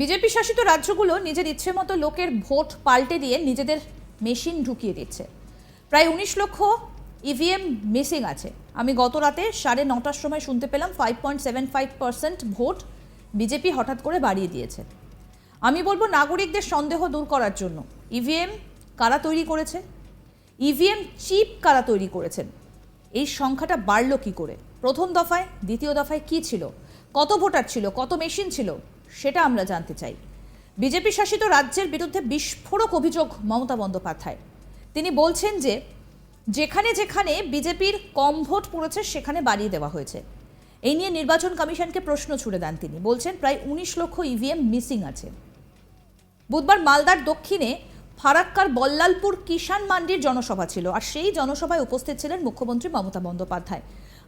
BJP শাসিত রাজ্যগুলো নিজের ইচ্ছে মতো লোকের ভোট পাল্টে দিয়ে নিজেদের মেশিন ঢুকিয়ে দিচ্ছে। প্রায় 19 লক্ষ ইভিএম মিসিং আছে। আমি গত রাতে 9:30টার সময় শুনতে পেলাম 5.75% ভোট বিজেপি হঠাৎ করে বাড়িয়ে দিয়েছে। আমি বলবো নাগরিকদের সন্দেহ দূর করার জন্য ইভিএম কারা তৈরি করেছে, ইভিএম চিপ কারা তৈরি করেছেন, এই সংখ্যাটা বাড়লো কি করে, প্রথম দফায় দ্বিতীয় দফায় কি ছিল, কত ভোটার ছিল, কত মেশিন ছিল, সেটা আমরা জানতে চাই। বিজেপি শাসিত রাজ্যের বিরুদ্ধে বিস্ফোরক অভিযোগ মমতা বন্দ্যোপাধ্যায়। তিনি বলছেন যে যেখানে যেখানে বিজেপির কম ভোট পড়েছে সেখানে বাড়িয়ে দেওয়া হয়েছে। এই নিয়ে নির্বাচন কমিশনকে প্রশ্ন ছুড়ে দেন তিনি। বলছেন প্রায় 19 লক্ষ ইভিএম মিসিং আছে। বুধবার মালদার দক্ষিণে ফারাক্কার বল্লালপুর কিষাণ মান্ডির জনসভা ছিল, আর সেই জনসভায় উপস্থিত ছিলেন মুখ্যমন্ত্রী মমতা বন্দ্যোপাধ্যায়।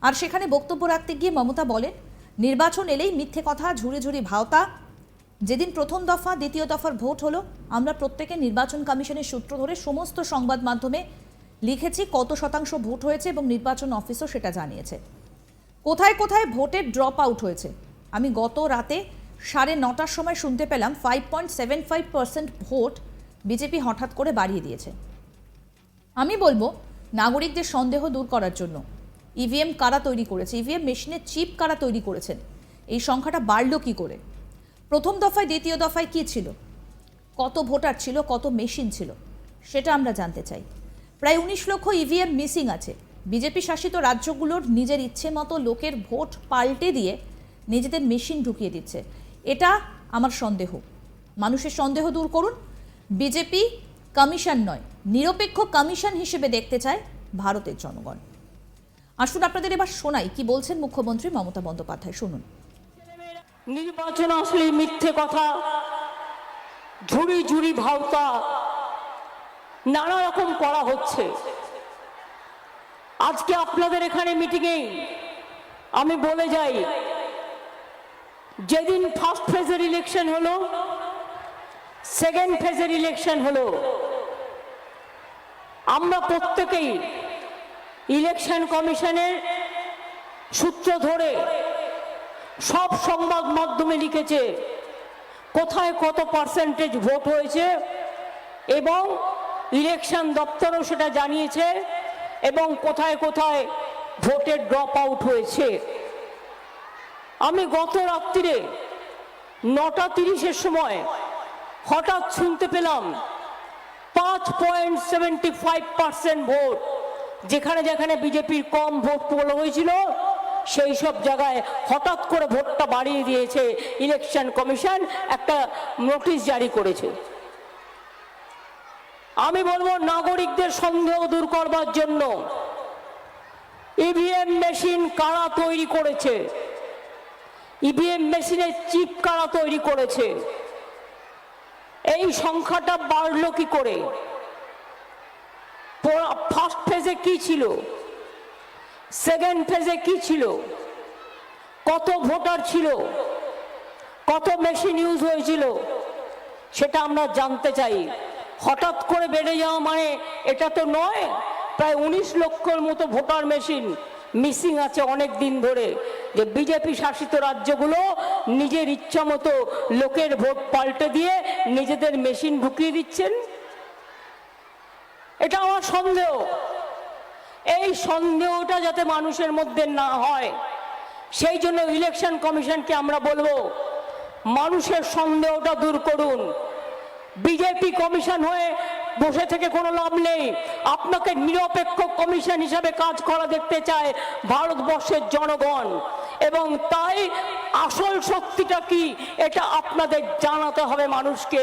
আর সেখানে বক্তব্য রাখতে গিয়ে মমতা বলেন, নির্বাচন এলেই মিথ্যে কথা, ঝুড়ি ঝুড়ি ভাওতা। যেদিন প্রথম দফা দ্বিতীয় দফার ভোট হলো, আমরা প্রত্যেকে নির্বাচন কমিশনের সূত্র ধরে সমস্ত সংবাদ মাধ্যমে লিখেছি কত শতাংশ ভোট হয়েছে এবং নির্বাচন অফিসও সেটা জানিয়েছে। কোথায় কোথায় ভোটের ড্রপ আউট হয়েছে আমি গত রাতে 9:30টার সময় শুনতে পেলাম 5.75% ভোট বিজেপি হঠাৎ করে বাড়িয়ে দিয়েছে। আমি বলবো নাগরিকদের সন্দেহ দূর করার জন্য ইভিএম কারা তৈরি করেছে, ইভিএম মেশিনের চিপ কারা তৈরি করেছেন, এই সংখ্যাটা বাড়লো কি করে, প্রথম দফায় দ্বিতীয় দফায় কি ছিল, কত ভোটার ছিল, কত মেশিন ছিল, সেটা আমরা জানতে চাই। প্রায় 19 লক্ষ ইভিএম মিসিং আছে। বিজেপি শাসিত রাজ্যগুলোর নিজের ইচ্ছে মতো লোকের ভোট পাল্টে দিয়ে নিজেদের মেশিন ঢুকিয়ে দিচ্ছে। এটা আমার সন্দেহ। মানুষের সন্দেহ দূর করুন। বিজেপি কমিশন নয়, নিরপেক্ষ কমিশন হিসেবে দেখতে চায় ভারতের জনগণ। আসুন আপনাদের এবার শোনাই কি বলছেন মুখ্যমন্ত্রী মমতা বন্দ্যোপাধ্যায়। শুনুন। নির্বাচন আসলে মিথ্যে কথা, ঝুড়ি ঝুড়ি ভাওতা, নানা রকম করা হচ্ছে। আজকে আপনাদের এখানে মিটিংয়ে আমি বলে যাই, যেদিন ফার্স্ট ফেজের ইলেকশন হলো, সেকেন্ড ফেজের ইলেকশন হলো, আমরা প্রত্যেকেই ইলেকশন কমিশনের সূত্র ধরে সব সংবাদ মাধ্যমে লিখেছে কোথায় কত পার্সেন্টেজ ভোট হয়েছে, এবং ইলেকশন দপ্তরও সেটা জানিয়েছে, এবং কোথায় কোথায় ভোটের ড্রপ আউট হয়েছে। আমি গত রাত্রিরে 9:30-এর সময় হঠাৎ শুনতে পেলাম 5.75% ভোট, যেখানে যেখানে বিজেপির কম ভোট তোলা হয়েছিল সেই সব জায়গায় হঠাৎ করে ভোটটা বাড়িয়ে দিয়েছে। ইলেকশন কমিশন একটা নোটিশ জারি করেছে। আমি বলবো নাগরিকদের সন্দেহ দূর করবার জন্য ইভিএম মেশিন কারা তৈরি করেছে, ইভিএম মেশিনের চিপ কারা তৈরি করেছে, এই সংখ্যাটা বাড়লো কি করে, ফার্স্ট ফেজে কি ছিল, সেকেন্ড ফেজে কি ছিল, কত ভোটার ছিল, কত মেশিন ইউজ হয়েছিল, সেটা আমরা জানতে চাই। হঠাৎ করে বেড়ে যাওয়া মানে এটা তো নয়। প্রায় 19 লক্ষর মতো ভোটার মেশিন মিসিং আছে অনেক দিন ধরে, যে বিজেপি শাসিত রাজ্যগুলো নিজের ইচ্ছা মতো লোকের ভোট পাল্টে দিয়ে নিজেদের মেশিন ঢুকিয়ে দিচ্ছেন। এটা আমার সন্দেহ। এই সন্দেহটা যাতে মানুষের মধ্যে না হয়, সেই জন্য ইলেকশন কমিশনকে আমরা বলবো মানুষের সন্দেহটা দূর করুন। বিজেপি কমিশন হয়ে বসে থেকে কোনো লাভ নেই। আপনাকে নিরপেক্ষ কমিশন হিসাবে কাজ করা দেখতে চায় ভারতবর্ষের জনগণ, এবং তাই আসল সত্যিটা কি এটা আপনাদের জানাতে হবে মানুষকে।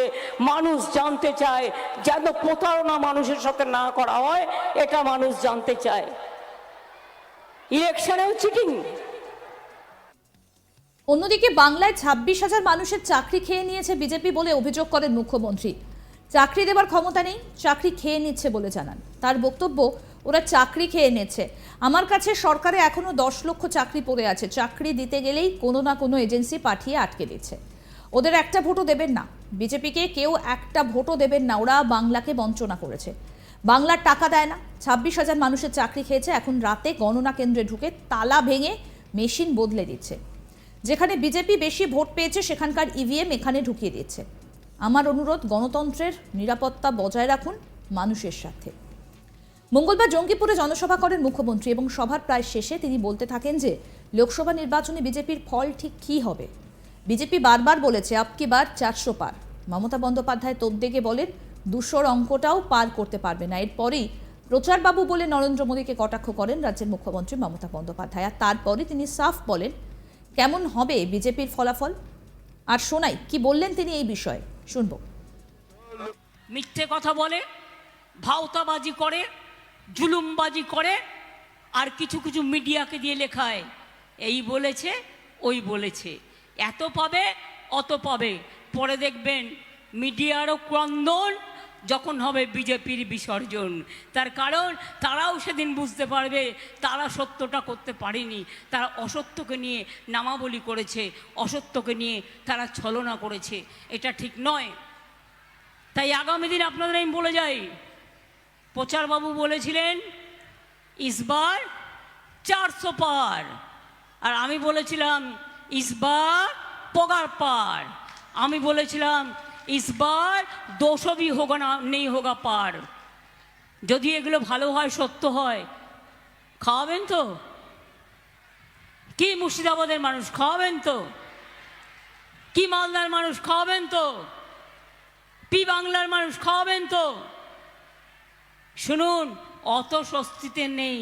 মানুষ জানতে চায়, যেন প্রতারণা মানুষের সাথে না করা হয়, এটা মানুষ জানতে চায়। ইলেকশনেও চিটিং। অন্যদিকে বাংলায় 26,000 মানুষের চাকরি খেয়ে নিয়েছে বিজেপি বলে অভিযোগ করেন মুখ্যমন্ত্রী। চাকরি দেবার ক্ষমতা নেই, চাকরি খেয়ে নিচ্ছে বলে জানান। তার বক্তব্য, ওরা চাকরি খেয়ে নিচ্ছে। আমার কাছে সরকারে এখনো 10 লক্ষ চাকরি পড়ে আছে, চাকরি দিতে গেলেই কোনো না কোনো এজেন্সি পাঠিয়ে আটকে দিচ্ছে। ওদের একটা ভোটও দেবেন না, বিজেপিকে কেউ একটা ভোটও দেবেন না। ওরা বাংলাকে বঞ্চনা করেছে, বাংলার টাকা দেয় না। 26,000 মানুষের চাকরি খেয়েছে। এখন রাতে গণনা কেন্দ্রে ঢুকে তালা ভেঙে মেশিন বদলে দিচ্ছে। যেখানে বিজেপি বেশি ভোট পেয়েছে সেখানকার ইভিএম এখানে ঢুকিয়ে দিচ্ছে। আমার অনুরোধ, গণতন্ত্রের নিরাপত্তা বজায় রাখুন মানুষের সাথে। মঙ্গলবার জঙ্গিপুরে জনসভা করেন মুখ্যমন্ত্রী এবং সভার প্রায় শেষে তিনি বলতে থাকেন যে লোকসভা নির্বাচনে বিজেপির ফল ঠিক কী হবে। বিজেপি বারবার বলেছে আপকি বার 400 পার। মমতা বন্দ্যোপাধ্যায় তোপ দেগে বলেন 200-র অঙ্কটাও পার করতে পারবে না। এরপরেই প্রচারবাবু বলে নরেন্দ্র মোদীকে কটাক্ষ করেন রাজ্যের মুখ্যমন্ত্রী মমতা বন্দ্যোপাধ্যায়। আর তারপরে তিনি সাফ বলেন কেমন হবে বিজেপির ফলাফল। আর শোনাই কি বললেন তিনি এই বিষয়ে, শুনবো। মিথ্যে কথা বলে, ভাওতাবাজি করে, জুলুমবাজি করে, আর কিছু কিছু মিডিয়াকে দিয়ে লেখায় এই বলেছে ওই বলেছে, এত পাবে অত পাবে। পরে দেখবেন মিডিয়ারও ক্রন্দন যখন হবে বিজেপির বিসর্জন। তার কারণ তারাও সেদিন বুঝতে পারবে তারা সত্যটা করতে পারেনি, তারা অসত্যকে নিয়ে নামাবলি করেছে, অসত্যকে নিয়ে তারা ছলনা করেছে। এটা ঠিক নয়। তাই আগামী দিন আপনাদের আমি বলে যাই, প্রচারবাবু বলেছিলেন ইসবার 400 পার, আর আমি বলেছিলাম ইসবার পগার পার। আমি বলেছিলাম ইসবার 200 भी होगा না নেই হোগা পার। যদি এগুলো ভালো হয়, সত্য হয়, খাওয়াবেন তো? কি মুর্শিদাবাদের মানুষ খাওয়াবেন তো? কি মালদার মানুষ খাওয়াবেন তো? পি বাংলার মানুষ খাওয়াবেন তো? শুনুন, অত স্বস্তিতে নেই।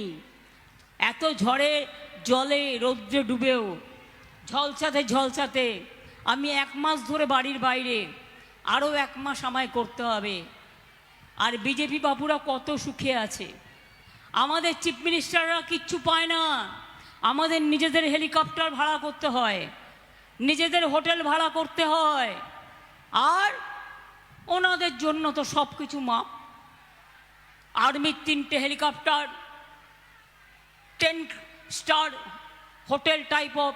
এত ঝড়ে জলে রৌদ্রে ডুবেও ঝলসাতে ঝলসাতে আমি 1 মাস ধরে বাড়ির বাইরে, আরও 1 মাস আমায় করতে হবে। আর বিজেপি বাবুরা কত সুখে আছে। আমাদের চিফ মিনিস্টাররা কিচ্ছু পায় না। আমাদের নিজেদের হেলিকপ্টার ভাড়া করতে হয়, নিজেদের হোটেল ভাড়া করতে হয়, আর ওনাদের জন্য তো সব কিছু মাপ। আর্মির 3টে helicopter, 10 star hotel type of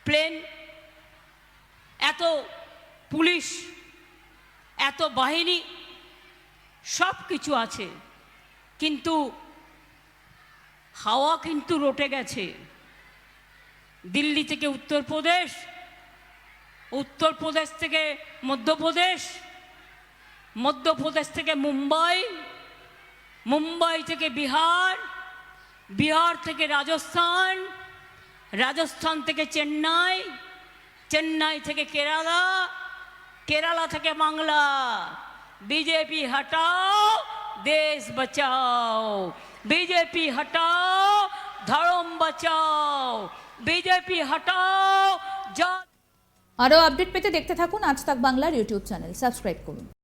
plane, এত পুলিশ, এত বাহিনী, সব কিছু আছে। কিন্তু হাওয়া কিন্তু রটে গেছে। দিল্লি থেকে উত্তরপ্রদেশ, উত্তরপ্রদেশ থেকে মধ্যপ্রদেশ, মধ্যপ্রদেশ থেকে মুম্বাই, মুম্বাই থেকে বিহার, বিহার থেকে রাজস্থান, রাজস্থান থেকে চেন্নাই, চেন্নাই থেকে কেরালা, কেরালা থেকে বাংলা। बीजेपी हटाओ देश बचाओ, बीजेपी हटाओ धर्म बचाओ, बीजेपी हटाओ। আরও আপডেট পেতে দেখতে থাকুন আজ তাক বাংলার ইউটিউব চ্যানেল, সাবস্ক্রাইব করুন।